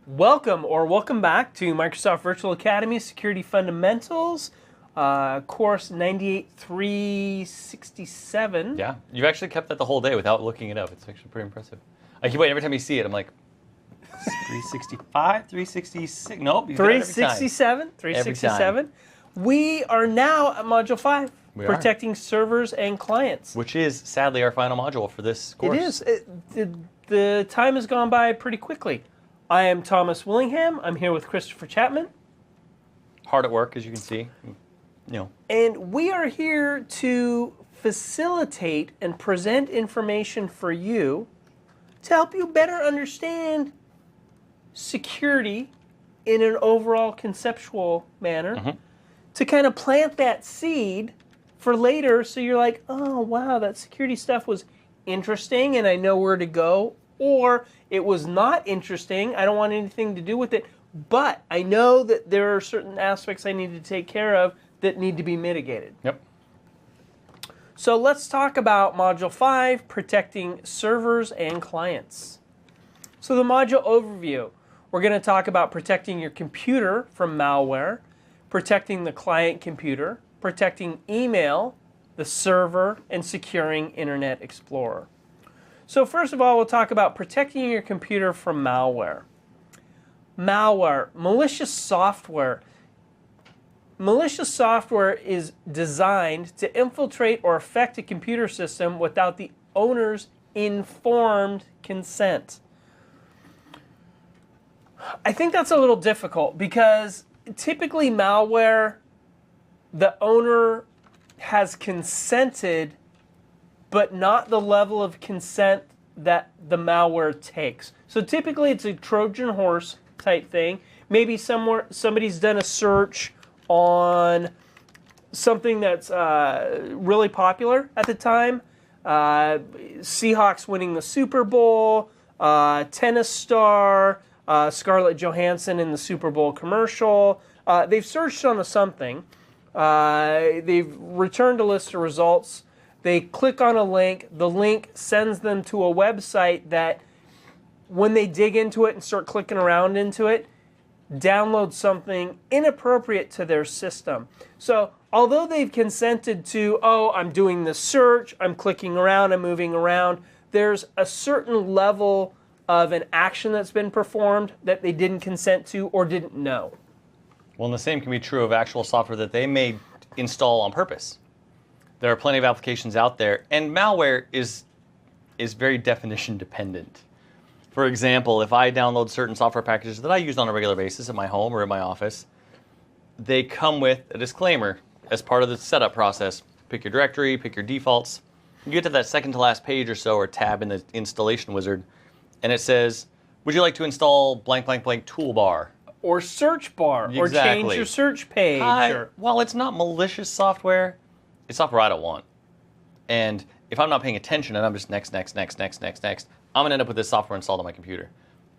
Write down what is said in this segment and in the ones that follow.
Welcome back to Microsoft Virtual Academy Security Fundamentals, course 98367. Yeah, you've actually kept that the whole day without looking it up. It's actually pretty impressive. I keep waiting every time you see it. I'm like, 365, 366. Nope, you 367. 367. We are now at Module 5, protecting servers and clients. Which is, sadly, our final module for this course. It is. The time has gone by pretty quickly. I am Thomas Willingham. I'm here with Christopher Chapman. Hard at work, as you can see. And we are here to facilitate and present information for you to help you better understand security in an overall conceptual manner, to kind of plant that seed for later so you're like, oh, wow, that security stuff was interesting and I know where to go, or it was not interesting, I don't want anything to do with it, but I know that there are certain aspects I need to take care of that need to be mitigated. Yep. So let's talk about Module 5, protecting servers and clients. So the module overview, we're going to talk about protecting your computer from malware, protecting the client computer, protecting email, the server, and securing Internet Explorer. So first of all, we'll talk about protecting your computer from malware. Malware, malicious software. Malicious software is designed to infiltrate or affect a computer system without the owner's informed consent. I think that's a little difficult because typically malware, the owner has consented, but not the level of consent that the malware takes. So typically it's a Trojan horse type thing. Maybe somebody's done a search on something that's really popular at the time. Seahawks winning the Super Bowl, tennis star, Scarlett Johansson in the Super Bowl commercial. They've searched on something. They've returned a list of results. They click on a link. The link sends them to a website that, when they dig into it and start clicking around into it, download something inappropriate to their system. So although they've consented to, oh, I'm doing this search, I'm clicking around, I'm moving around, there's a certain level of an action that's been performed that they didn't consent to or didn't know. Well, and the same can be true of actual software that they may install on purpose. There are plenty of applications out there, and malware is very definition dependent. For example, if I download certain software packages that I use on a regular basis at my home or in my office, they come with a disclaimer as part of the setup process. Pick your directory, pick your defaults. You get to that second to last page or so, or tab in the installation wizard, and it says, would you like to install blank, blank, blank toolbar? Or search bar, Exactly. Or change your search page. Well, it's not malicious software. It's software I don't want. And if I'm not paying attention and I'm just next, I'm going to end up with this software installed on my computer.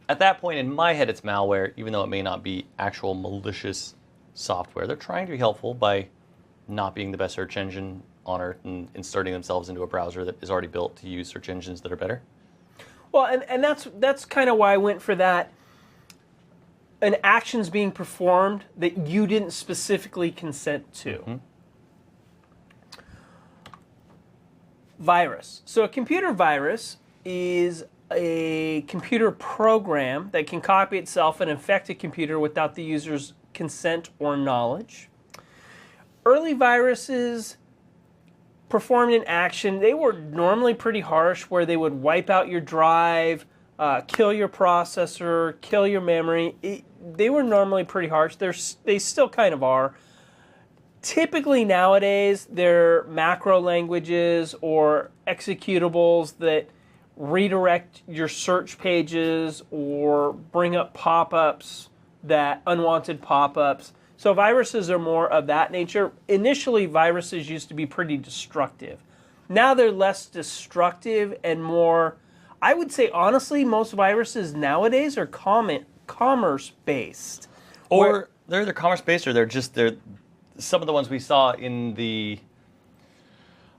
At that point, in my head, it's malware, even though it may not be actual malicious software. They're trying to be helpful by not being the best search engine on Earth and inserting themselves into a browser that is already built to use search engines that are better. Well, and that's kind of why I went for that. An action's being performed that you didn't specifically consent to. Virus. So a computer virus is a computer program that can copy itself and infect a computer without the user's consent or knowledge. Early viruses performed an action. They were normally pretty harsh, where they would wipe out your drive, kill your processor, kill your memory. They were normally pretty harsh. They still kind of are. Typically nowadays, they're macro languages or executables that redirect your search pages or bring up pop-ups, unwanted pop-ups. So viruses are more of that nature. Initially, viruses used to be pretty destructive. Now they're less destructive and more, I would say honestly, most viruses nowadays are commerce-based. Or they're either commerce-based or they're some of the ones we saw in the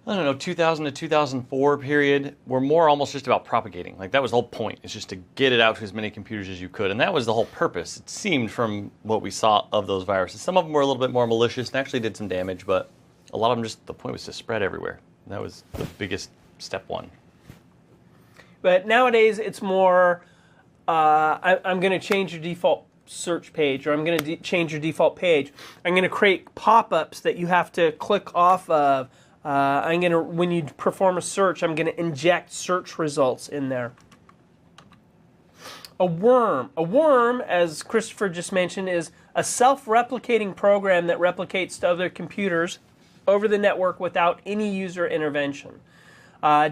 I don't know, 2000 to 2004 period were more almost just about propagating. Like that was the whole point, is just to get it out to as many computers as you could. And that was the whole purpose, it seemed, from what we saw of those viruses. Some of them were a little bit more malicious and actually did some damage, but a lot of them just, the point was to spread everywhere. And that was the biggest step one. But nowadays it's more, I'm going to change your default search page, or I'm going to change your default page. I'm going to create pop-ups that you have to click off of. I'm going to, when you perform a search, I'm going to inject search results in there. A worm, as Christopher just mentioned, is a self-replicating program that replicates to other computers over the network without any user intervention.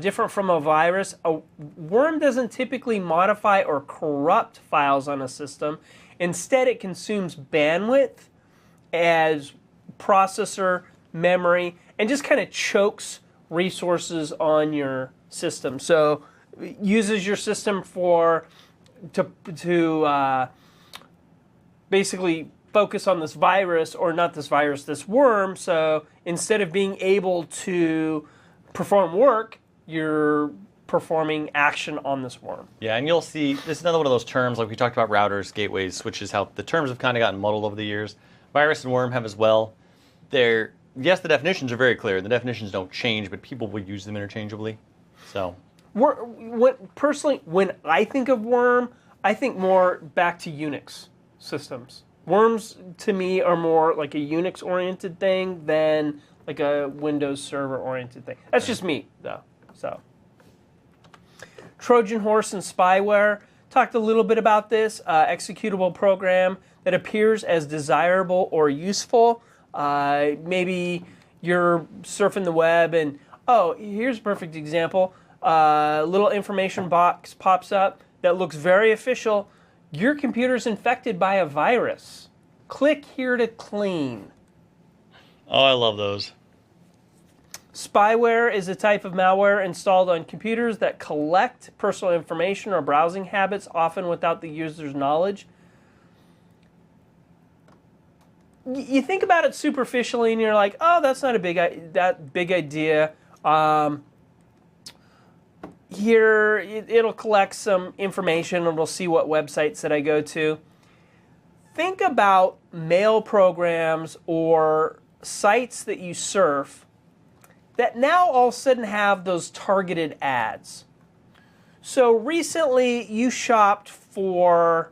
Different from a virus, a worm doesn't typically modify or corrupt files on a system. Instead, it consumes bandwidth as processor, memory, and just kind of chokes resources on your system. So it uses your system to basically focus on this virus, or not this virus, this worm. So instead of being able to perform work, you're performing action on this worm. Yeah, and you'll see, this is another one of those terms, like we talked about routers, gateways, switches, how the terms have kind of gotten muddled over the years. Virus and worm have as well. Yes, the definitions are very clear. The definitions don't change, but people will use them interchangeably. So, Personally, when I think of worm, I think more back to Unix systems. Worms, to me, are more like a Unix-oriented thing than like a Windows Server-oriented thing. That's just me, though. So, Trojan horse and spyware. Talked a little bit about this. Executable program that appears as desirable or useful. Maybe you're surfing the web and, oh, here's a perfect example. Little information box pops up that looks very official. Your computer's infected by a virus. Click here to clean. oh, I love those. Spyware is a type of malware installed on computers that collect personal information or browsing habits, often without the user's knowledge. You think about it superficially, and you're like, "Oh, that's not that big idea." Here, it'll collect some information, and we'll see what websites that I go to. Think about mail programs or sites that you surf that now all of a sudden have those targeted ads. So recently, you shopped for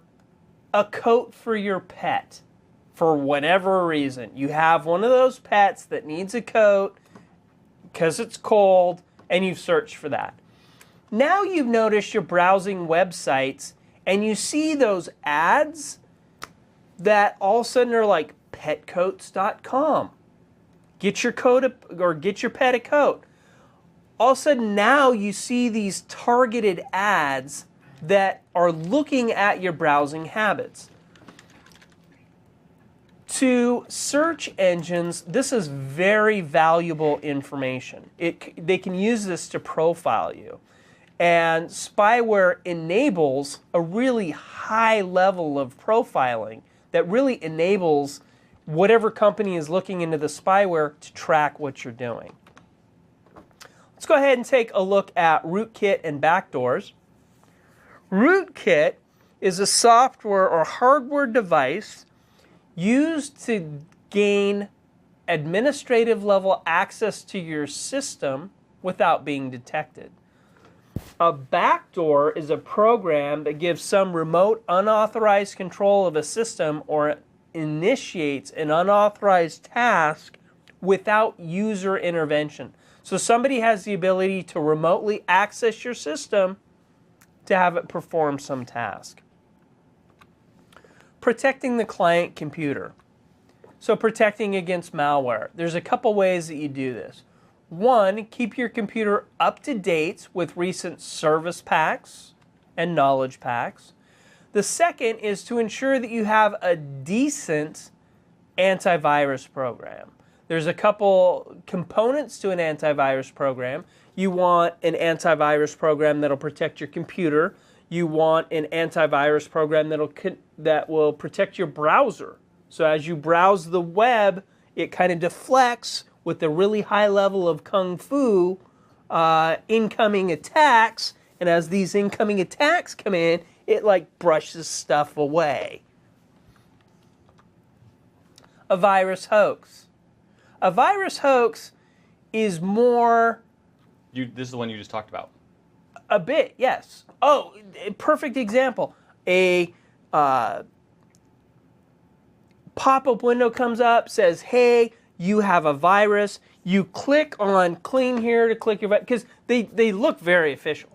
a coat for your pet. For whatever reason, you have one of those pets that needs a coat because it's cold, and you've searched for that. Now you've noticed you're browsing websites, and you see those ads that all of a sudden are like petcoats.com. Get your coat or get your pet a coat. All of a sudden now you see these targeted ads that are looking at your browsing habits. To search engines, this is very valuable information. They can use this to profile you. And spyware enables a really high level of profiling that really enables whatever company is looking into the spyware to track what you're doing. Let's go ahead and take a look at rootkit and backdoors. Rootkit is a software or hardware device used to gain administrative level access to your system without being detected. A backdoor is a program that gives some remote unauthorized control of a system or initiates an unauthorized task without user intervention. So somebody has the ability to remotely access your system to have it perform some task. Protecting the client computer. So protecting against malware. There's a couple ways that you do this. One, keep your computer up to date with recent service packs and knowledge packs. The second is to ensure that you have a decent antivirus program. There's a couple components to an antivirus program. You want an antivirus program that'll protect your computer. You want an antivirus program that will protect your browser. So as you browse the web, it kind of deflects with a really high level of kung fu incoming attacks, and as these incoming attacks come in, it like brushes stuff away. A virus hoax. A virus hoax is more... This is the one you just talked about. A bit, yes. Oh, a perfect example. A pop-up window comes up, says, hey, you have a virus. You click on clean here to click your virus, because they look very official.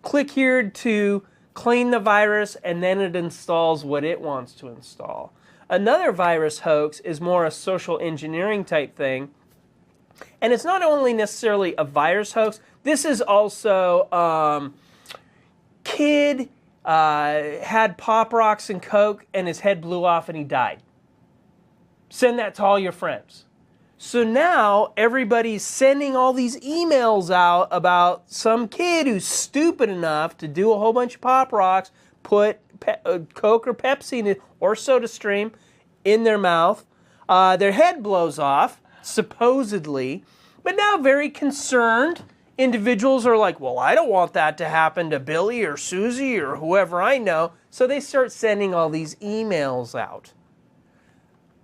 Click here to clean the virus, and then it installs what it wants to install. Another virus hoax is more a social engineering type thing. And it's not only necessarily a virus hoax. This is also kid had Pop Rocks and Coke and his head blew off and he died. Send that to all your friends. So now everybody's sending all these emails out about some kid who's stupid enough to do a whole bunch of Pop Rocks, put Coke or Pepsi or SodaStream in their mouth. Their head blows off, supposedly, but now very concerned individuals are like, well, I don't want that to happen to Billy or Susie or whoever I know. So they start sending all these emails out.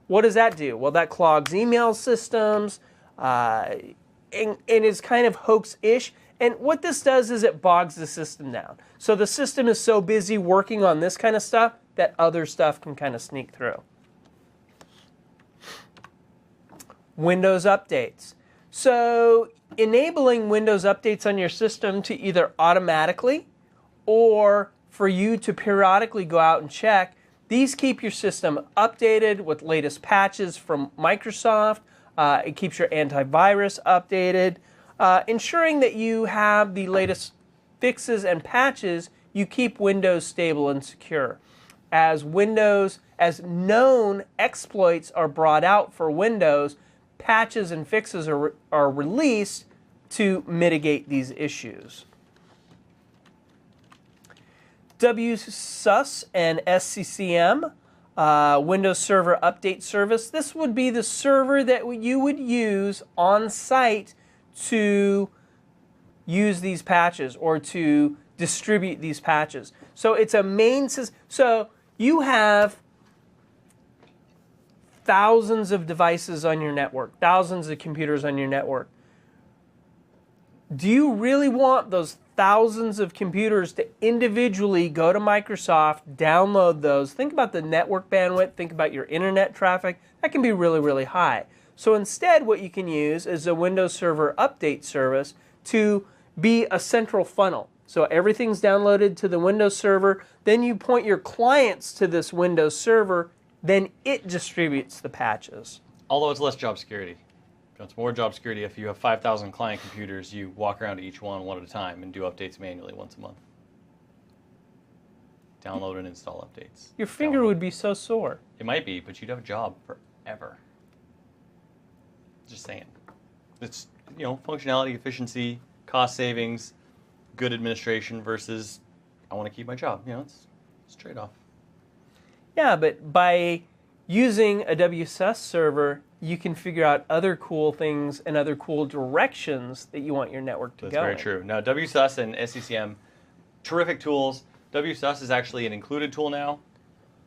What does that do? Well, that clogs email systems and is kind of hoax-ish. And what this does is it bogs the system down. So the system is so busy working on this kind of stuff that other stuff can kind of sneak through. Windows updates. So enabling Windows updates on your system to either automatically or for you to periodically go out and check. These keep your system updated with latest patches from Microsoft. It keeps your antivirus updated. Ensuring that you have the latest fixes and patches, you keep Windows stable and secure. As known exploits are brought out for Windows, patches and fixes are released to mitigate these issues. WSUS and SCCM, Windows Server Update Service. This would be the server that you would use on site to use these patches or to distribute these patches. So it's a main system. So you have thousands of devices on your network, thousands of computers on your network. Do you really want those thousands of computers to individually go to Microsoft, download those? Think about the network bandwidth, think about your internet traffic. That can be really, really high. So instead, what you can use is a Windows Server Update Service to be a central funnel. So everything's downloaded to the Windows Server, then you point your clients to this Windows Server, then it distributes the patches. Although it's less job security. It's more job security if you have 5,000 client computers, you walk around to each one at a time and do updates manually once a month. Download and install updates. Your finger would be so sore. It might be, but you'd have a job forever. Just saying. It's, functionality, efficiency, cost savings, good administration versus I want to keep my job. It's a trade-off. Yeah, but by using a WSUS server, you can figure out other cool things and other cool directions that you want your network to go in. That's very true. Now, WSUS and SCCM, terrific tools. WSUS is actually an included tool now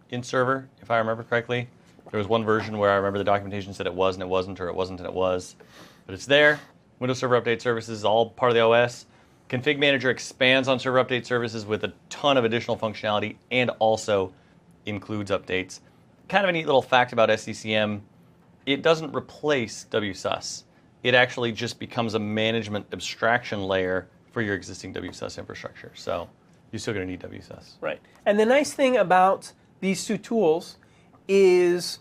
in server, if I remember correctly. There was one version where I remember the documentation said it was and it wasn't, or it wasn't and it was. But it's there. Windows Server Update Services is all part of the OS. Config Manager expands on Server Update Services with a ton of additional functionality and also includes updates. Kind of a neat little fact about SCCM, it doesn't replace WSUS. It actually just becomes a management abstraction layer for your existing WSUS infrastructure. So you're still going to need WSUS. Right. And the nice thing about these two tools is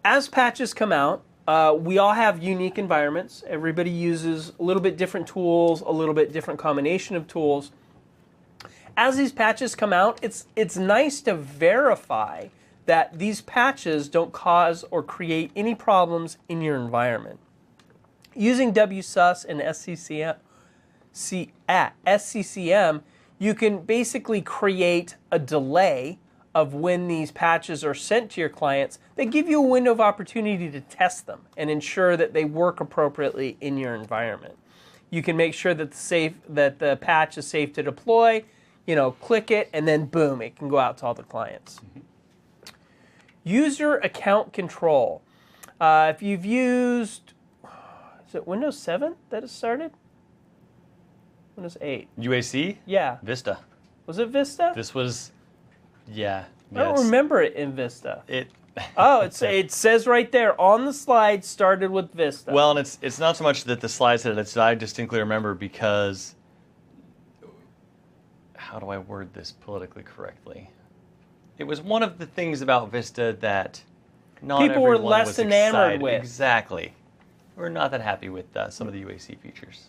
as patches come out, we all have unique environments. Everybody uses a little bit different tools, a little bit different combination of tools. As these patches come out, it's nice to verify that these patches don't cause or create any problems in your environment. Using WSUS and SCCM, you can basically create a delay of when these patches are sent to your clients, they give you a window of opportunity to test them and ensure that they work appropriately in your environment. You can make sure that the patch is safe to deploy, click it, and then boom, it can go out to all the clients. User account control. If you've used, is it Windows 7 that it started? Windows 8. UAC? Yeah. Vista. Was it Vista? This was, yeah. I don't remember it in Vista. It. Oh, it says right there on the slide, started with Vista. Well, and it's not so much that the slide said it, I distinctly remember because, how do I word this politically correctly? It was one of the things about Vista that not people were everyone less was enamored excited. with. Exactly. We're not that happy with some of the UAC features.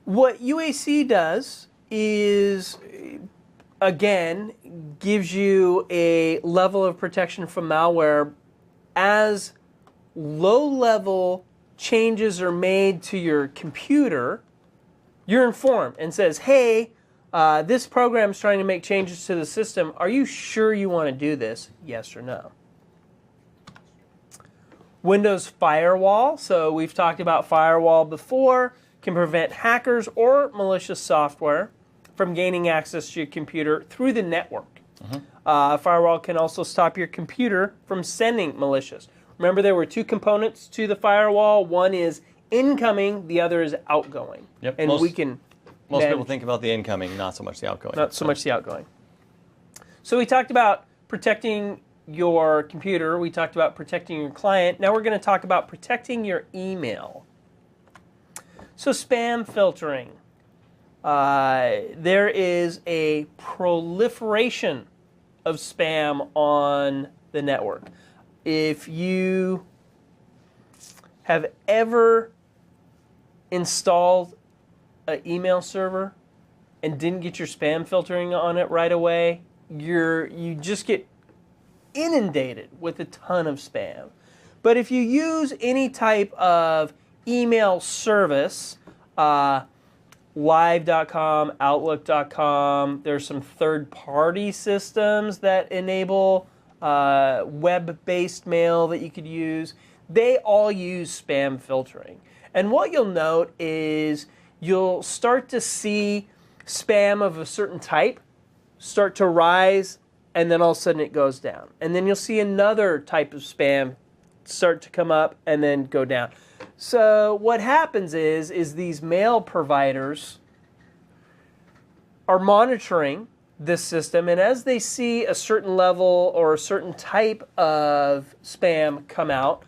What UAC does is, again, gives you a level of protection from malware as low-level changes are made to your computer. You're informed and says, hey, this program is trying to make changes to the system. Are you sure you want to do this? Yes or no. Windows Firewall. So we've talked about Firewall before. Can prevent hackers or malicious software from gaining access to your computer through the network. Firewall can also stop your computer from sending malicious. Remember, there were two components to the firewall. One is incoming, the other is outgoing. Yep. And most manage people think about the incoming, not so much the outgoing. Not so much the outgoing. So we talked about protecting your computer. We talked about protecting your client. Now we're going to talk about protecting your email. So spam filtering. There is a proliferation of spam on the network. If you have ever installed an email server and didn't get your spam filtering on it right away, you just get inundated with a ton of spam. But if you use any type of email service, live.com, outlook.com, there's some third-party systems that enable web-based mail that you could use. They all use spam filtering. And what you'll note is you'll start to see spam of a certain type start to rise, and then all of a sudden it goes down. And then you'll see another type of spam start to come up and then go down. So what happens is these mail providers are monitoring this system, and as they see a certain level or a certain type of spam come out,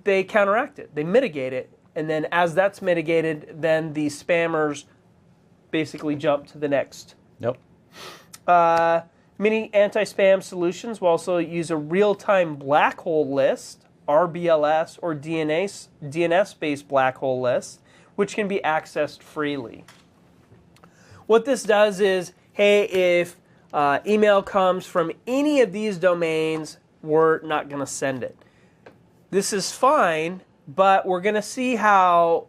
they counteract it, they mitigate it, and then as that's mitigated, then the spammers basically jump to the next. Nope. Many anti-spam solutions will also use a real-time black hole list, RBLS, or DNS-based black hole list, which can be accessed freely. What this does is, hey, if email comes from any of these domains, we're not going to send it. This is fine, but we're going to see how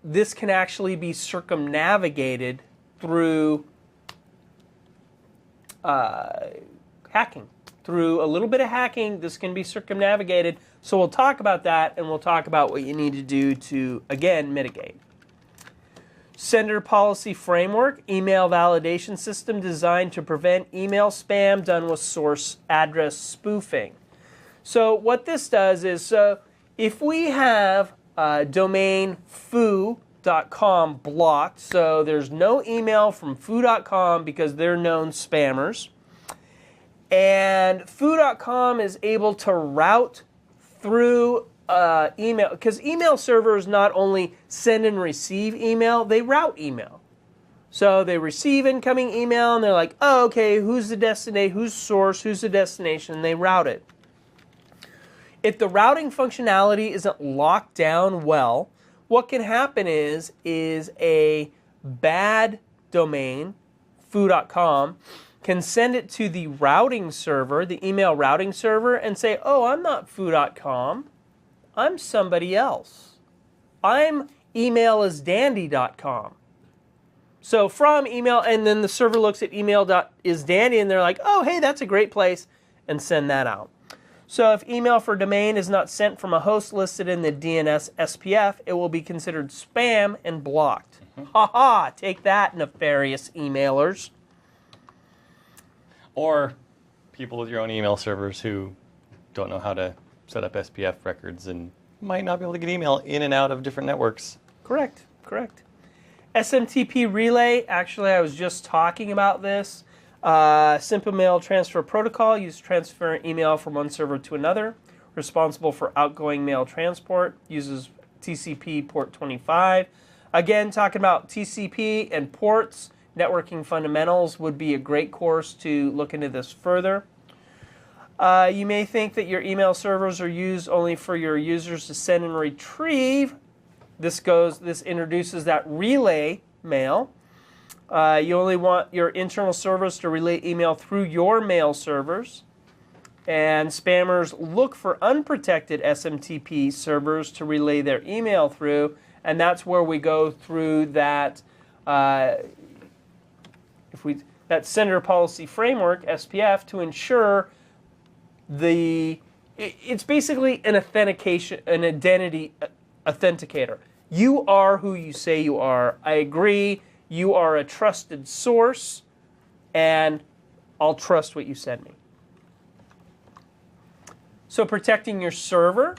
this can actually be circumnavigated through hacking. Through a little bit of hacking, this can be circumnavigated. So we'll talk about that, and we'll talk about what you need to do to, again, mitigate. Sender Policy Framework, email validation system designed to prevent email spam done with source address spoofing. So what this does is, if we have domain foo.com blocked, so there's no email from foo.com because they're known spammers, and foo.com is able to route through email, because email servers not only send and receive email, they route email. So they receive incoming email and they're like, oh, okay, who's the destination, who's source, who's the destination, and they route it. If the routing functionality isn't locked down well, what can happen is a bad domain, foo.com, can send it to the routing server, the email routing server, and say, oh, I'm not foo.com. I'm somebody else. I'm emailisdandy.com. So from email, and then the server looks at email.isdandy, and they're like, oh, hey, that's a great place, and send that out. So if email for domain is not sent from a host listed in the DNS SPF, it will be considered spam and blocked. Ha, take that, nefarious emailers. Or people with your own email servers who don't know how to set up SPF records and might not be able to get email in and out of different networks. Correct. SMTP relay, actually I was just talking about this. Simple mail transfer protocol, used to transfer email from one server to another. Responsible for outgoing mail transport, uses TCP port 25. Again, talking about TCP and ports, networking fundamentals would be a great course to look into this further. You may think that your email servers are used only for your users to send and retrieve. This introduces that relay mail. You only want your internal servers to relay email through your mail servers. And spammers look for unprotected SMTP servers to relay their email through. And that's where we go through that that Senator Policy Framework, SPF, to ensure it's basically an identity authenticator. You are who you say you are. I agree. You are a trusted source, and I'll trust what you send me. So protecting your server.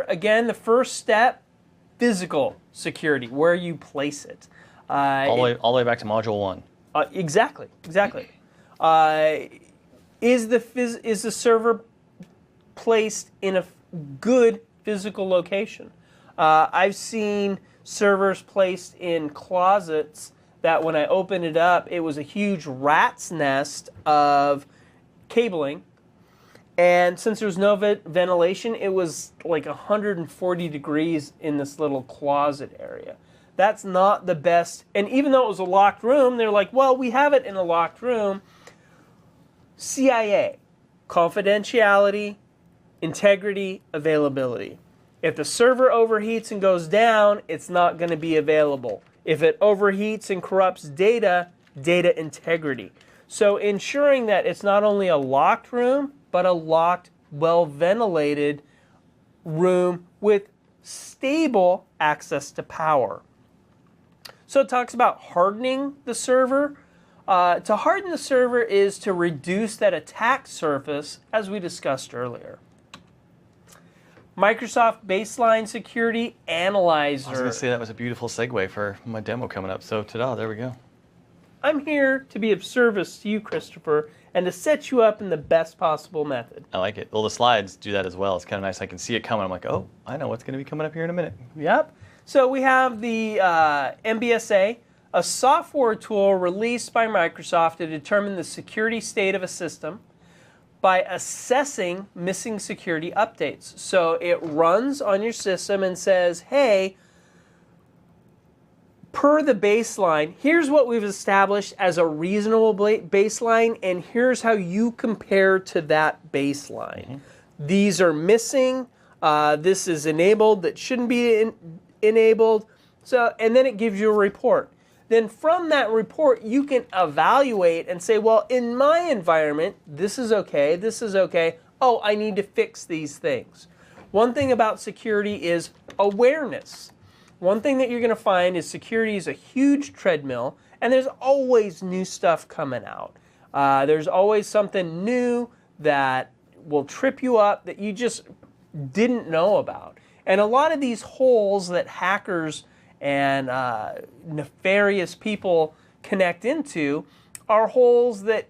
Again, the first step, physical security, where you place it. All the way back to module 1. Exactly. Is the server placed in a good physical location? I've seen servers placed in closets that when I opened it up, it was a huge rat's nest of cabling. And since there was no ventilation, it was like 140 degrees in this little closet area. That's not the best. And even though it was a locked room, they're like, well, we have it in a locked room. CIA, confidentiality, integrity, availability. If the server overheats and goes down, it's not going to be available. If it overheats and corrupts data, data integrity. So ensuring that it's not only a locked room, but a locked, well-ventilated room with stable access to power. So it talks about hardening the server. To harden the server is to reduce that attack surface, as we discussed earlier. Microsoft Baseline Security Analyzer. I was going to say that was a beautiful segue for my demo coming up. So ta-da, there we go. I'm here to be of service to you, Christopher, and to set you up in the best possible method. I like it. Well, the slides do that as well. It's kind of nice. I can see it coming. I'm like, oh, I know what's going to be coming up here in a minute. Yep. So we have the MBSA, a software tool released by Microsoft to determine the security state of a system by assessing missing security updates. So it runs on your system and says, hey, per the baseline, here's what we've established as a reasonable baseline, and here's how you compare to that baseline. Mm-hmm. These are missing. This is enabled that shouldn't be enabled. So, and then it gives you a report. Then from that report, you can evaluate and say, well, in my environment, this is okay, this is okay. Oh, I need to fix these things. One thing about security is awareness. One thing that you're going to find is security is a huge treadmill, and there's always new stuff coming out. There's always something new that will trip you up that you just didn't know about. And a lot of these holes that hackers and nefarious people connect into are holes that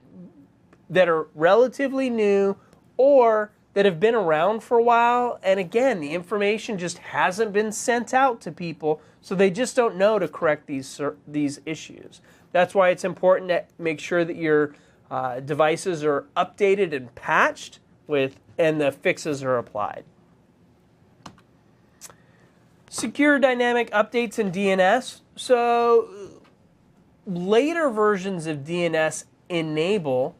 are relatively new or that have been around for a while, and again, the information just hasn't been sent out to people, so they just don't know to correct these issues. That's why it's important to make sure that your devices are updated and patched and the fixes are applied. Secure dynamic updates in DNS. So later versions of DNS enable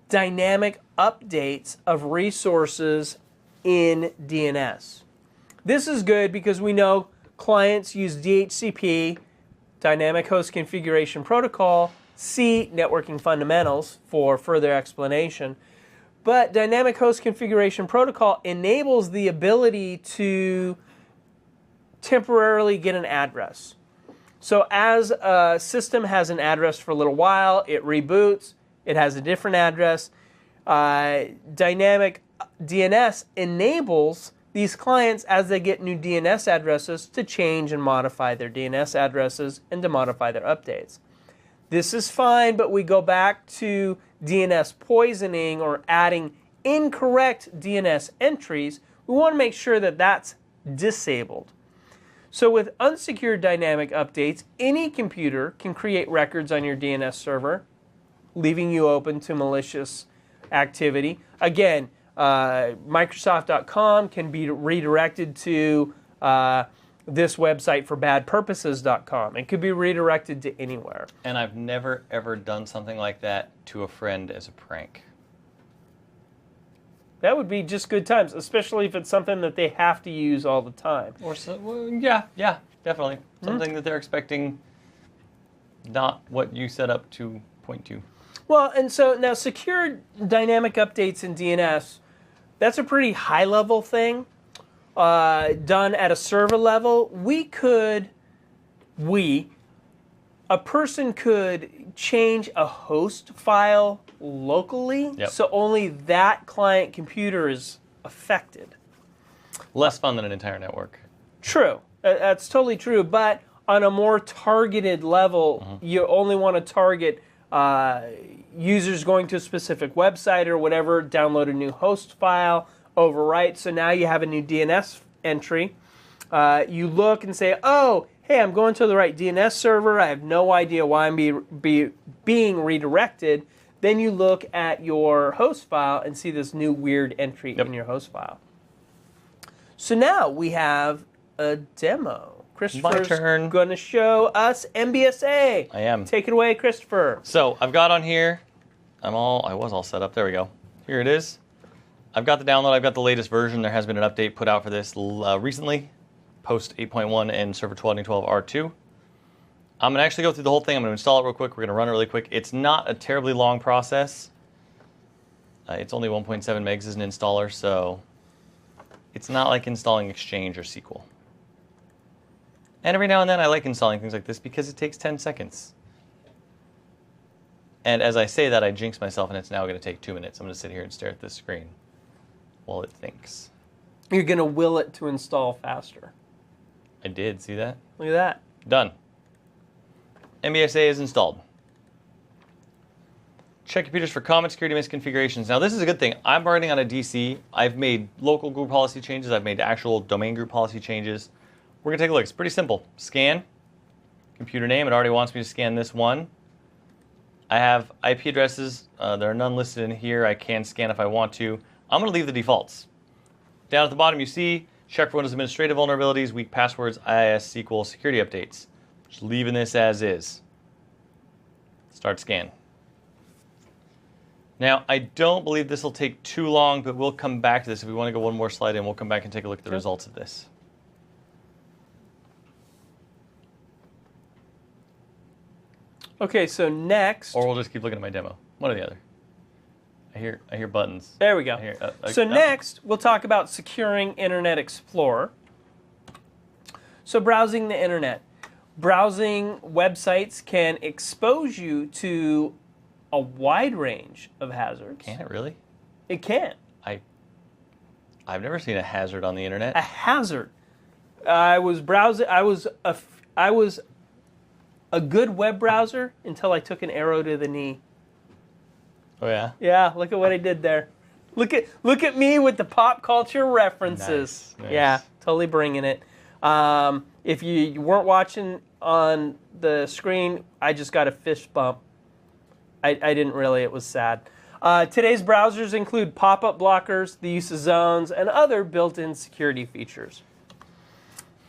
dynamic updates of resources in DNS. This is good because we know clients use DHCP, Dynamic Host Configuration Protocol. See Networking Fundamentals for further explanation. But Dynamic Host Configuration Protocol enables the ability to temporarily get an address. So as a system has an address for a little while, it reboots, it has a different address. Dynamic DNS enables these clients, as they get new DNS addresses, to change and modify their DNS addresses and to modify their updates. This is fine, but we go back to DNS poisoning or adding incorrect DNS entries. We want to make sure that that's disabled. So with unsecured dynamic updates, any computer can create records on your DNS server, leaving you open to malicious activity. Again, Microsoft.com can be redirected to this website for badpurposes.com. It could be redirected to anywhere. And I've never, ever done something like that to a friend as a prank. That would be just good times, especially if it's something that they have to use all the time. Or so, well, yeah, definitely. Something that they're expecting, not what you set up to point to. Well, and so now secured dynamic updates in DNS, that's a pretty high-level thing. Done at a server level. A person could change a host file locally, so only that client computer is affected. Less fun than an entire network. True. That's totally true, but on a more targeted level, you only want to target users going to a specific website or whatever, download a new host file, overwrite. So now you have a new DNS entry. You look and say, oh, hey, I'm going to the right DNS server. I have no idea why I'm being redirected. Then you look at your host file and see this new weird entry in your host file. So now we have a demo. Christopher's going to show us MBSA. I am. Take it away, Christopher. So I've got on here, I was all set up. There we go. Here it is. I've got the download. I've got the latest version. There has been an update put out for this recently, post 8.1 and server 12.12 R2. I'm going to actually go through the whole thing. I'm going to install it real quick. We're going to run it really quick. It's not a terribly long process. It's only 1.7 megs as an installer, so it's not like installing Exchange or SQL. And every now and then I like installing things like this because it takes 10 seconds. And as I say that, I jinx myself, and it's now going to take 2 minutes. I'm going to sit here and stare at this screen while it thinks. You're going to will it to install faster. I did. See that? Look at that. Done. MBSA is installed. Check computers for common security misconfigurations. Now, this is a good thing. I'm running on a DC. I've made local group policy changes. I've made actual domain group policy changes. We're going to take a look. It's pretty simple. Scan. Computer name. It already wants me to scan this one. I have IP addresses. There are none listed in here. I can scan if I want to. I'm going to leave the defaults. Down at the bottom, you see check for Windows administrative vulnerabilities, weak passwords, IIS SQL security updates. Just leaving this as is. Start scan. Now, I don't believe this will take too long, but we'll come back to this. If we want to go one more slide in, we'll come back and take a look at the results of this. Okay, so next... Or we'll just keep looking at my demo. One or the other. I hear buttons. There we go. Next, we'll talk about securing Internet Explorer. So browsing the internet. Browsing websites can expose you to a wide range of hazards. Can it really? It can. I've never seen a hazard on the internet. A hazard. I was browsing. I was a good web browser until I took an arrow to the knee. Oh yeah. Yeah, look at what I did there. Look at me with the pop culture references. Nice. Yeah, totally bringing it. If you weren't watching on the screen, I just got a fist bump. I didn't really. It was sad. Today's browsers include pop-up blockers, the use of zones, and other built-in security features.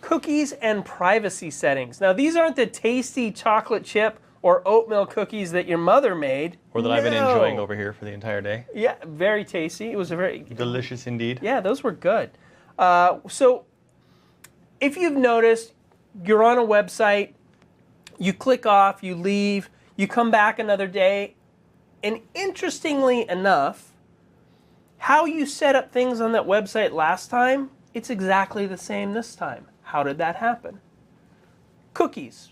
Cookies and privacy settings. Now, these aren't the tasty chocolate chip or oatmeal cookies that your mother made. Or that I've been enjoying over here for the entire day. Yeah, very tasty. It was a very... delicious indeed. Yeah, those were good. So, if you've noticed, you're on a website, You click off, you leave, you come back another day, and interestingly enough, how you set up things on that website last time, it's exactly the same this time. How did that happen? Cookies.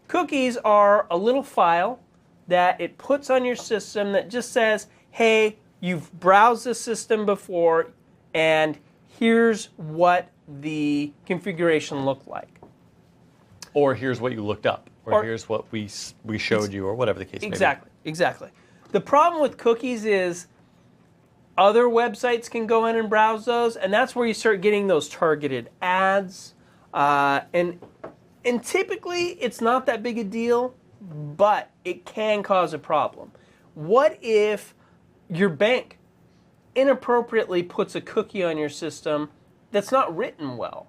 Cookies are a little file that it puts on your system that just says, hey, you've browsed this system before, and here's what the configuration looked like. Or here's what you looked up. Or here's what we showed you, or whatever the case may be. Exactly. The problem with cookies is other websites can go in and browse those, and that's where you start getting those targeted ads. And typically, it's not that big a deal, but it can cause a problem. What if your bank inappropriately puts a cookie on your system that's not written well?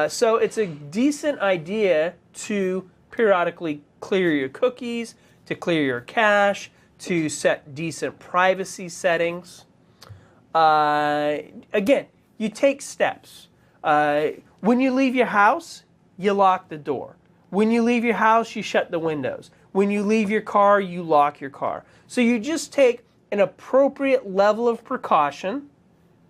So it's a decent idea to periodically clear your cookies, to clear your cache, to set decent privacy settings. Again, you take steps. When you leave your house, you lock the door. When you leave your house, you shut the windows. When you leave your car, you lock your car. So you just take an appropriate level of precaution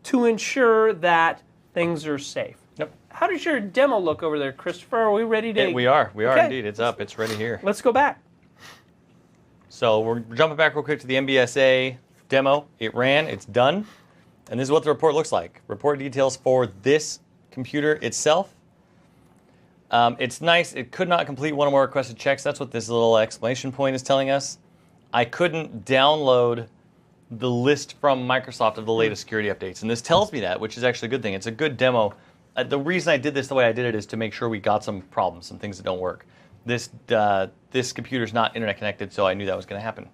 to ensure that things are safe. Yep. How does your demo look over there, Christopher? Are we ready to? We are Okay. indeed. It's up. It's ready here. Let's go back. So we're jumping back real quick to the MBSA demo. It ran. It's done. And this is what the report looks like. Report details for this computer itself. It's nice. It could not complete one or more requested checks. That's what this little exclamation point is telling us. I couldn't download the list from Microsoft of the latest security updates. And this tells me that, which is actually a good thing. It's a good demo. The reason I did this the way I did it is to make sure we got some problems, some things that don't work. This computer's not internet connected, so I knew that was going to happen.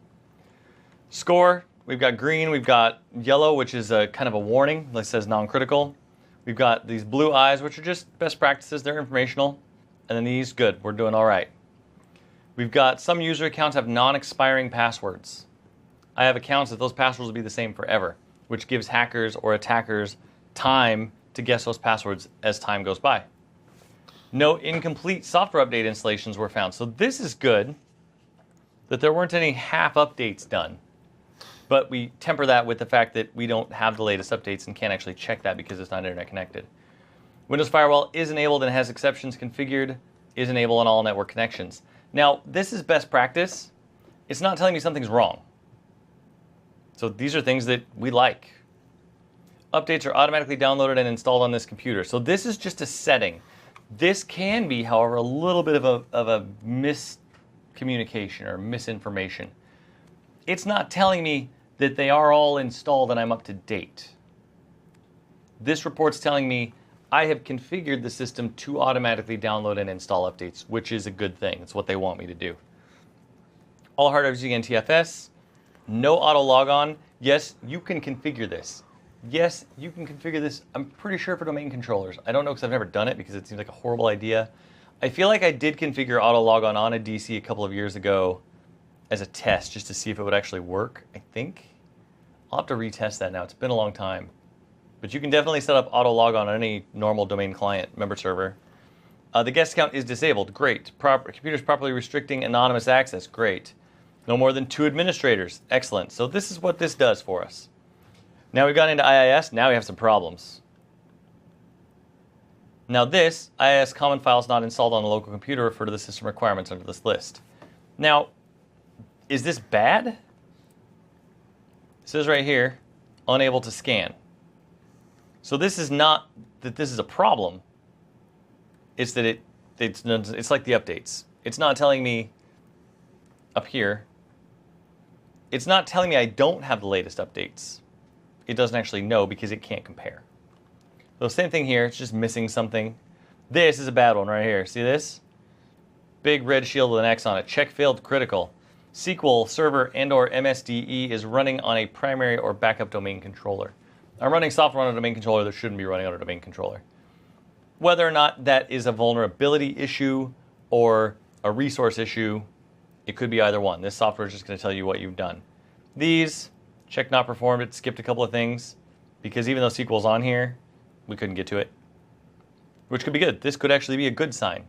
Score, we've got green, we've got yellow, which is a kind of a warning that says non-critical. We've got these blue eyes, which are just best practices, they're informational. And then these, good, we're doing all right. We've got some user accounts have non-expiring passwords. I have accounts that those passwords will be the same forever, which gives hackers or attackers time to guess those passwords as time goes by. No incomplete software update installations were found. So this is good that there weren't any half updates done. But we temper that with the fact that we don't have the latest updates and can't actually check that because it's not internet connected. Windows Firewall is enabled and has exceptions configured, is enabled on all network connections. Now, this is best practice. It's not telling me something's wrong. So these are things that we like. Updates are automatically downloaded and installed on this computer. So this is just a setting. This can be, however, a little bit of a miscommunication or misinformation. It's not telling me that they are all installed and I'm up to date. This report's telling me I have configured the system to automatically download and install updates, which is a good thing. It's what they want me to do. All hard drives using NTFS. No auto logon. Yes, you can configure this. Yes, you can configure this, I'm pretty sure, for domain controllers. I don't know because I've never done it because it seems like a horrible idea. I feel like I did configure auto logon on a DC a couple of years ago as a test just to see if it would actually work, I think. I'll have to retest that now. It's been a long time. But you can definitely set up auto logon on any normal domain client member server. The guest account is disabled. Great. Computers properly restricting anonymous access. Great. No more than 2 administrators. Excellent. So this is what this does for us. Now we've gone into IIS. Now we have some problems. Now this, IIS common files not installed on the local computer refer to the system requirements under this list. Now, is this bad? It says right here, unable to scan. So this is not that this is a problem. It's that it's like the updates. It's not telling me up here. It's not telling me I don't have the latest updates. It doesn't actually know because it can't compare. So same thing here, it's just missing something. This is a bad one right here. See this? Big red shield with an X on it. Check failed critical. SQL server and or MSDE is running on a primary or backup domain controller. I'm running software on a domain controller that shouldn't be running on a domain controller. Whether or not that is a vulnerability issue or a resource issue, it could be either one. This software is just going to tell you what you've done. These, check not performed, it skipped a couple of things because even though SQL's on here, we couldn't get to it, which could be good. This could actually be a good sign.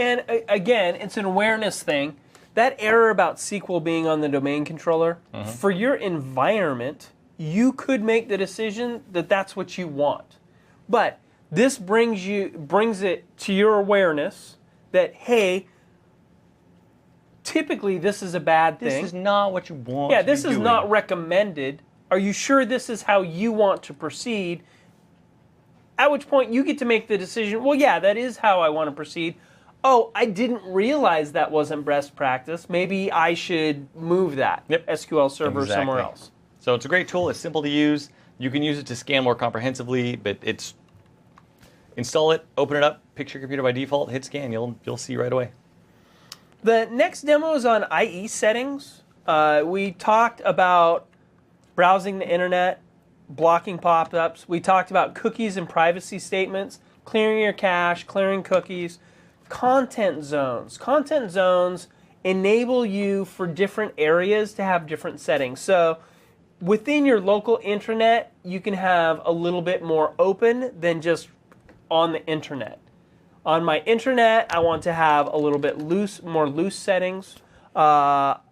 And again, it's an awareness thing. That error about SQL being on the domain controller, for your environment, you could make the decision that that's what you want. But this brings it to your awareness that, hey, typically this is a bad thing. This is not what you want. Yeah, to this be is doing. not recommended. Are you sure this is how you want to proceed? At which point you get to make the decision, well, yeah, that is how I want to proceed. Oh, I didn't realize that wasn't best practice. Maybe I should move that SQL Server somewhere else. So it's a great tool. It's simple to use. You can use it to scan more comprehensively, but it's install it, open it up, pick your computer by default, hit scan. You'll see right away. The next demo is on IE settings. We talked about browsing the internet, blocking pop-ups. We talked about cookies and privacy statements, clearing your cache, clearing cookies. Content zones. Content zones enable you for different areas to have different settings. So within your local intranet, you can have a little bit more open than just on the internet. On my intranet, I want to have a little bit more loose settings. Trusted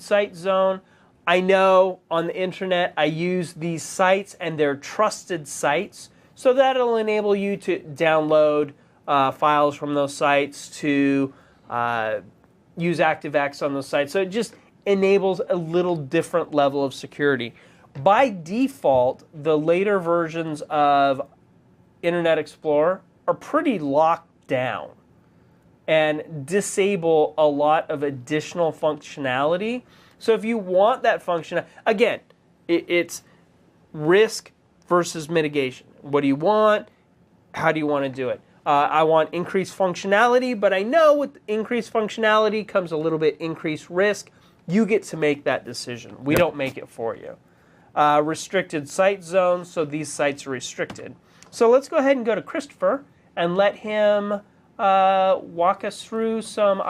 site zone. I know on the internet I use these sites and they're trusted sites, so that'll enable you to download files from those sites, to use ActiveX on those sites. So it just enables a little different level of security. By default, the later versions of Internet Explorer are pretty locked down and disable a lot of additional functionality. So if you want that function, again, it's risk versus mitigation. What do you want? How do you want to do it? I want increased functionality, but I know with increased functionality comes a little bit increased risk. You get to make that decision. We don't make it for you. Restricted site zones, so these sites are restricted. So let's go ahead and go to Christopher and let him walk us through some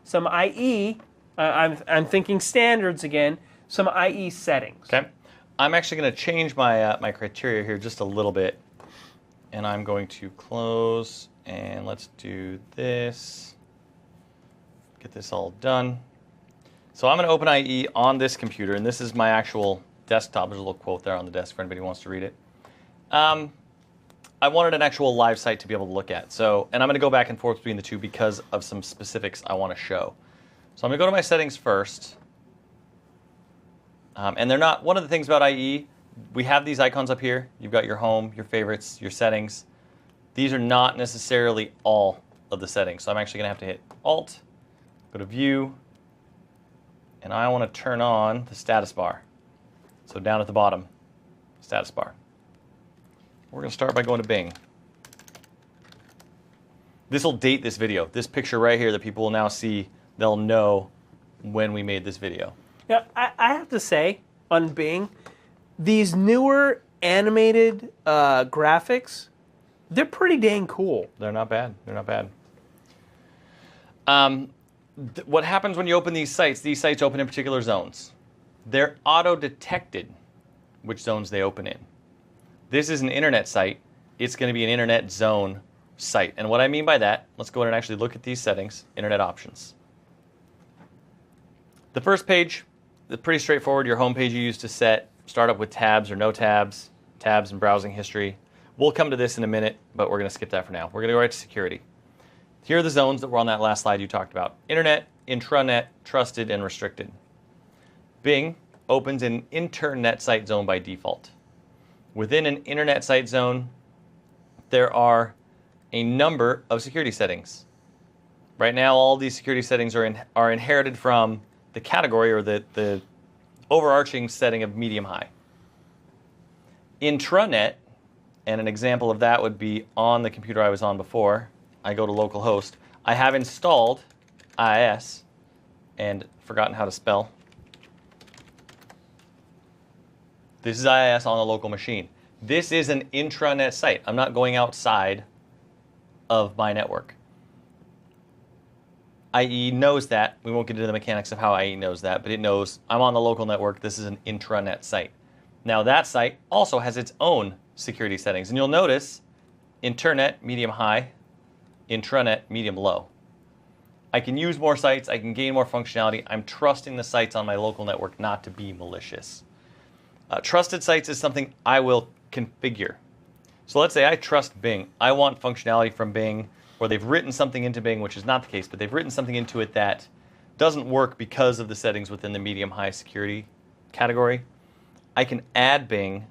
some IE. I'm thinking standards again. Some IE settings. Okay, I'm actually going to change my my criteria here just a little bit, and I'm going to close and let's do this. Get this all done. So I'm going to open IE on this computer, and this is my actual desktop. There's a little quote there on the desk for anybody who wants to read it. I wanted an actual live site to be able to look at. So, and I'm going to go back and forth between the two because of some specifics I want to show. So I'm going to go to my settings first. And they're not, one of the things about IE, we have these icons up here. You've got your home, your favorites, your settings. These are not necessarily all of the settings. So I'm actually going to have to hit Alt, go to View, and I want to turn on the status bar. So down at the bottom, status bar. We're going to start by going to Bing. This will date this video. This picture right here that people will now see, they'll know when we made this video. Yeah, I have to say, on Bing, these newer animated graphics, they're pretty dang cool. They're not bad. They're not bad. What happens when you open these sites open in particular zones. They're auto-detected which zones they open in. This is an internet site. It's going to be an internet zone site. And what I mean by that, let's go ahead and actually look at these settings, internet options. The first page, pretty straightforward. Your home page you use to set, start up with tabs or no tabs, tabs and browsing history. We'll come to this in a minute, but we're going to skip that for now. We're going to go right to security. Here are the zones that were on that last slide you talked about. Internet, intranet, trusted, and restricted. Bing opens an internet site zone by default. Within an internet site zone, there are a number of security settings. Right now, all these security settings are inherited from the category or the overarching setting of medium-high. Intranet, and an example of that would be on the computer I was on before. I go to localhost. I have installed IIS and forgotten how to spell. This is IIS on a local machine. This is an intranet site. I'm not going outside of my network. IE knows that. We won't get into the mechanics of how IE knows that, but it knows I'm on the local network. This is an intranet site. Now that site also has its own security settings. And you'll notice internet, medium, high, intranet, medium, low. I can use more sites, I can gain more functionality. I'm trusting the sites on my local network not to be malicious. Trusted sites is something I will configure. So let's say I trust Bing. I want functionality from Bing, or they've written something into Bing, which is not the case, but they've written something into it that doesn't work because of the settings within the medium-high security category. I can add Bing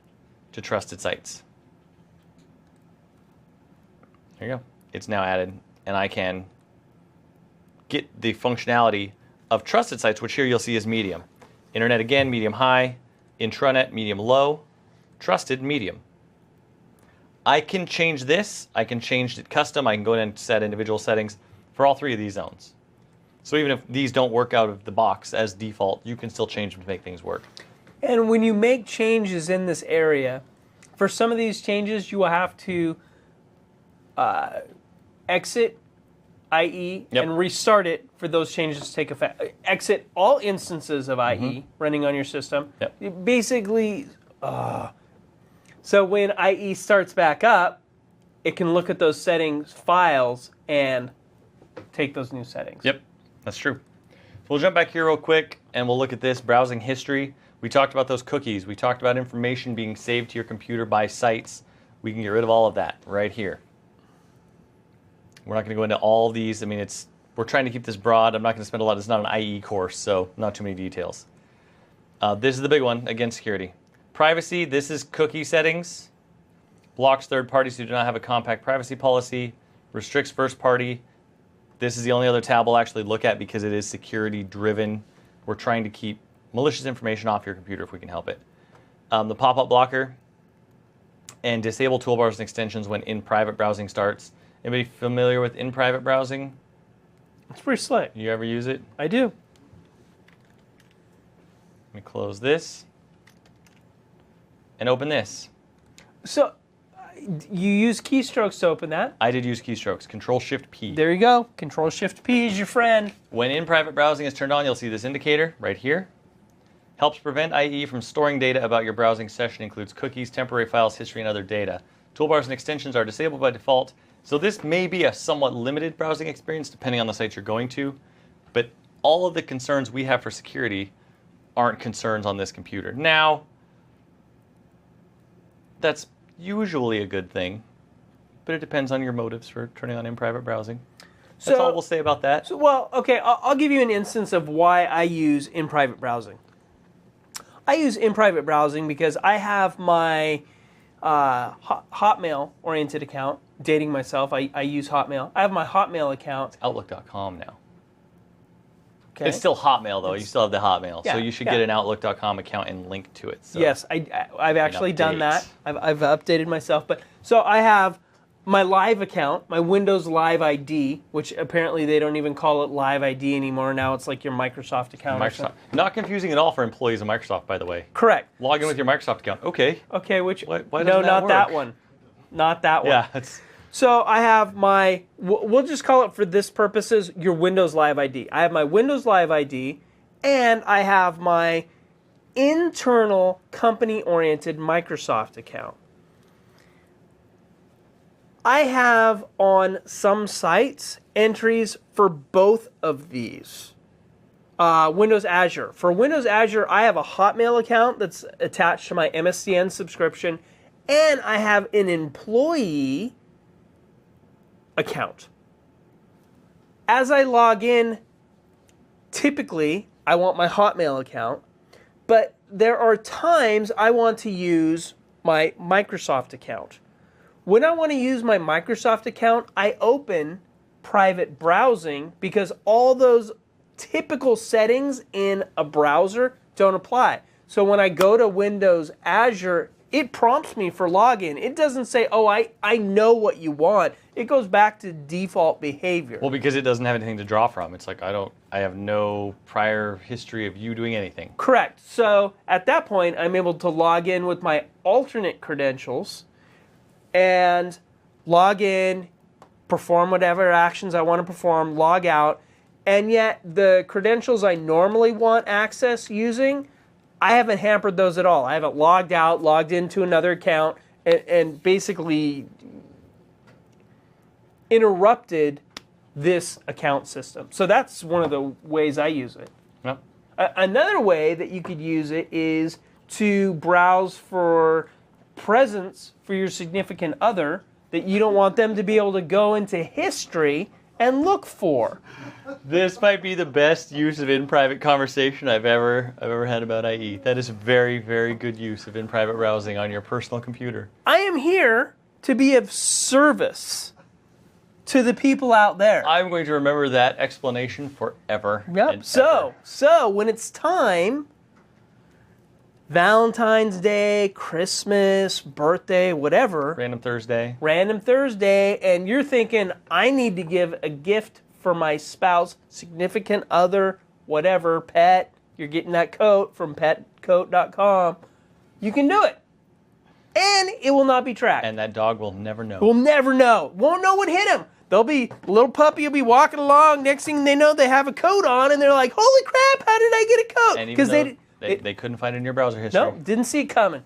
to trusted sites. There you go. It's now added, and I can get the functionality of trusted sites, which here you'll see is medium. Internet again, medium high. Intranet, medium low. Trusted, medium. I can change this. I can change it custom. I can go in and set individual settings for all 3 of these zones. So even if these don't work out of the box as default, you can still change them to make things work. And when you make changes in this area, for some of these changes, you will have to exit IE and restart it for those changes to take effect. Exit all instances of IE running on your system. Basically, so when IE starts back up, it can look at those settings files and take those new settings. Yep, that's true. So we'll jump back here real quick and we'll look at this browsing history. We talked about those cookies. We talked about information being saved to your computer by sites. We can get rid of all of that right here. We're not going to go into all these. I mean, we're trying to keep this broad. I'm not going to spend a lot. It's not an IE course, so not too many details. This is the big one, again, security. Privacy, this is cookie settings. Blocks third parties who do not have a compact privacy policy. Restricts first party. This is the only other tab we'll actually look at because it is security driven. We're trying to keep malicious information off your computer if we can help it. The pop-up blocker. And disable toolbars and extensions when in-private browsing starts. Anybody familiar with in-private browsing? It's pretty slick. You ever use it? I do. Let me close this and open this. So you use keystrokes to open that. I did use keystrokes. Control-Shift-P. There you go. Control-Shift-P is your friend. When in-private browsing is turned on, you'll see this indicator right here. Helps prevent IE from storing data about your browsing session. Includes cookies, temporary files, history, and other data. Toolbars and extensions are disabled by default. So this may be a somewhat limited browsing experience depending on the sites you're going to, but all of the concerns we have for security aren't concerns on this computer. Now, that's usually a good thing, but it depends on your motives for turning on in-private browsing. That's all we'll say about that. So, well, okay, I'll give you an instance of why I use in-private browsing. I use in-private browsing because I have my Hotmail-oriented account. Dating myself, I use Hotmail. I have my Hotmail account. It's Outlook.com now. Okay. It's still Hotmail, though. You still have the Hotmail. Yeah, so you should get an Outlook.com account and link to it. So yes, I've actually done that. I've updated myself. But so I have my Live account, my Windows Live ID, which apparently they don't even call it Live ID anymore. Now it's like your Microsoft account. Microsoft. Not confusing at all for employees of Microsoft, by the way. Correct. Log in with your Microsoft account. Okay. Okay, which Why no, doesn't that not work? that one. Not that one. Yeah, that's... So I have my, we'll just call it for this purposes, your Windows Live ID. I have my Windows Live ID, and I have my internal company-oriented Microsoft account. I have on some sites entries for both of these. Windows Azure. For Windows Azure, I have a Hotmail account that's attached to my MSDN subscription, and I have an employee account. As I log in, typically, I want my Hotmail account, but there are times I want to use my Microsoft account. When I want to use my Microsoft account, I open private browsing because all those typical settings in a browser don't apply. So when I go to Windows Azure, it prompts me for login. It doesn't say, oh, I know what you want. It goes back to default behavior. Well, because it doesn't have anything to draw from. It's like, I have no prior history of you doing anything. Correct. So at that point, I'm able to log in with my alternate credentials and log in, perform whatever actions I want to perform, log out, and yet the credentials I normally want access using, I haven't hampered those at all. I haven't logged out, logged into another account, and basically interrupted this account system. So that's one of the ways I use it. Yep. Another way that you could use it is to browse for presents for your significant other that you don't want them to be able to go into history and look for. This might be the best use of in-private conversation I've ever had about IE. That is very, very good use of in-private browsing on your personal computer. I am here to be of service to the people out there. I'm going to remember that explanation forever. Yep. and So ever. when it's time, Valentine's Day, Christmas, birthday, whatever, Random Thursday. Random Thursday, and you're thinking, I need to give a gift for my spouse, significant other, whatever, pet, you're getting that coat from petcoat.com, you can do it. And it will not be tracked. And that dog will never know. We'll never know. Won't know what hit him. They'll be, little puppy will be walking along. Next thing they know, they have a coat on, and they're like, holy crap, how did I get a coat? And even though they couldn't find it in your browser history. No, didn't see it coming.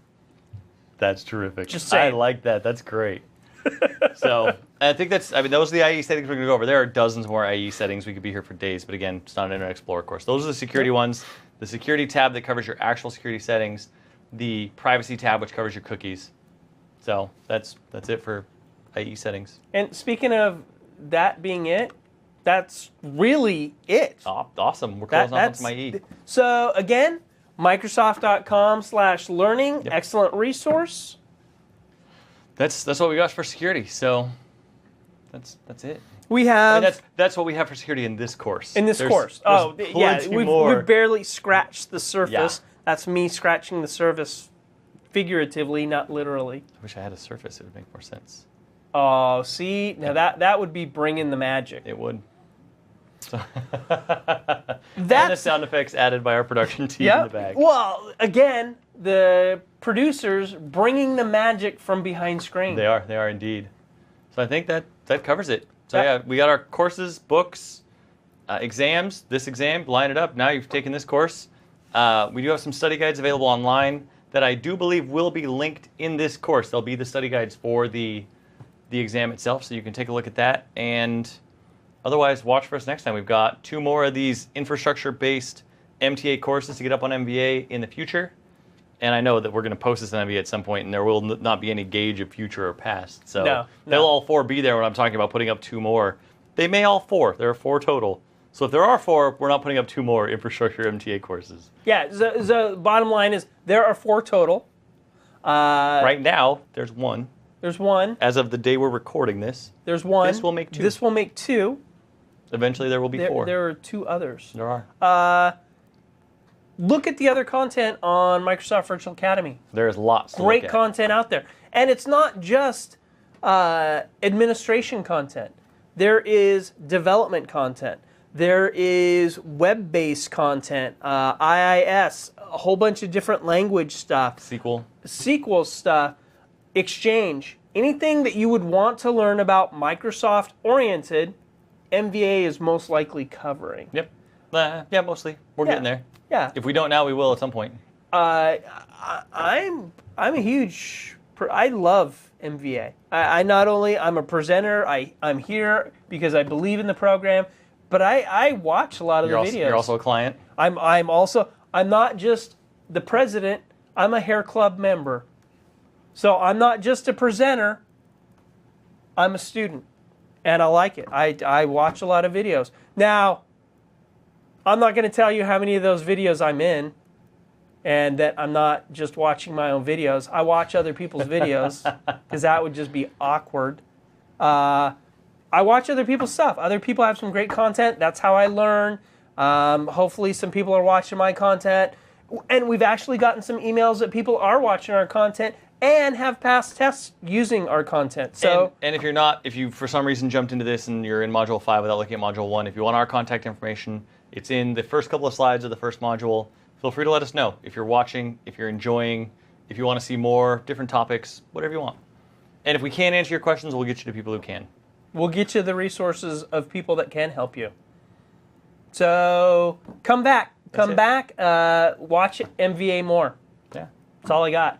That's terrific. Just saying. I like that. That's great. So I think those are the IE settings we're going to go over. There are dozens more IE settings. We could be here for days, but again, it's not an Internet Explorer course. Those are the security ones. The security tab that covers your actual security settings. The privacy tab, which covers your cookies. So that's it for IE settings. And speaking of that being it, that's really it. Awesome. We're closing off on some IE. So again, Microsoft.com/learning, Yep. excellent resource. That's what we got for security. So that's it. We have That's what we have for security in this course. There's plenty more. we've barely scratched the surface. Yeah. That's me scratching the surface figuratively, not literally. I wish I had a Surface. It would make more sense. Oh, see, now that would be bringing the magic. It would. And the sound effects added by our production team in the back. Well, again, the producers bringing the magic from behind screen. They are indeed. So I think that covers it. So Yeah. yeah, we got our courses, books, exams. This exam, line it up. Now you've taken this course. We do have some study guides available online that I do believe will be linked in this course. They'll be the study guides for the exam itself, so you can take a look at that. And otherwise, watch for us next time. We've got 2 more of these infrastructure-based MTA courses to get up on MVA in the future. And I know that we're going to post this on MVA at some point, and there will not be any gauge of future or past. So they'll all 4 be there when I'm talking about putting up 2 more. They may all 4. There are 4 total. So if there are 4, we're not putting up 2 more infrastructure MTA courses. Yeah, the bottom line is there are 4 total. Right now, there's 1. There's 1. As of the day we're recording this. There's 1. This will make 2. This will make 2. Eventually there will be 4. There are 2 others. There are. Look at the other content on Microsoft Virtual Academy. There is lots to Great look at. content out there. And it's not just administration content. There is development content. There is web-based content, IIS, a whole bunch of different language stuff. SQL stuff, Exchange. Anything that you would want to learn about Microsoft-oriented, MVA is most likely covering. Yep. Yeah, mostly. We're getting there. Yeah. If we don't now, we will at some point. I'm a huge. I love MVA. I'm a presenter. I'm here because I believe in the program, but I watch a lot of the videos. You're also a client. I'm not just the president. I'm a hair club member, so I'm not just a presenter. I'm a student, and I like it. I watch a lot of videos. Now, I'm not going to tell you how many of those videos I'm in, and that I'm not just watching my own videos. I watch other people's videos because that would just be awkward. I watch other people's stuff. Other people have some great content. That's how I learn. Hopefully some people are watching my content. And we've actually gotten some emails that people are watching our content and have passed tests using our content. So, and if you for some reason jumped into this and you're in Module 5 without looking at Module 1, if you want our contact information, it's in the first couple of slides of the first module. Feel free to let us know if you're watching, if you're enjoying, if you want to see more, different topics, whatever you want. And if we can't answer your questions, we'll get you to people who can. We'll get you the resources of people that can help you. So come back. Watch MVA more. Yeah. That's all I got.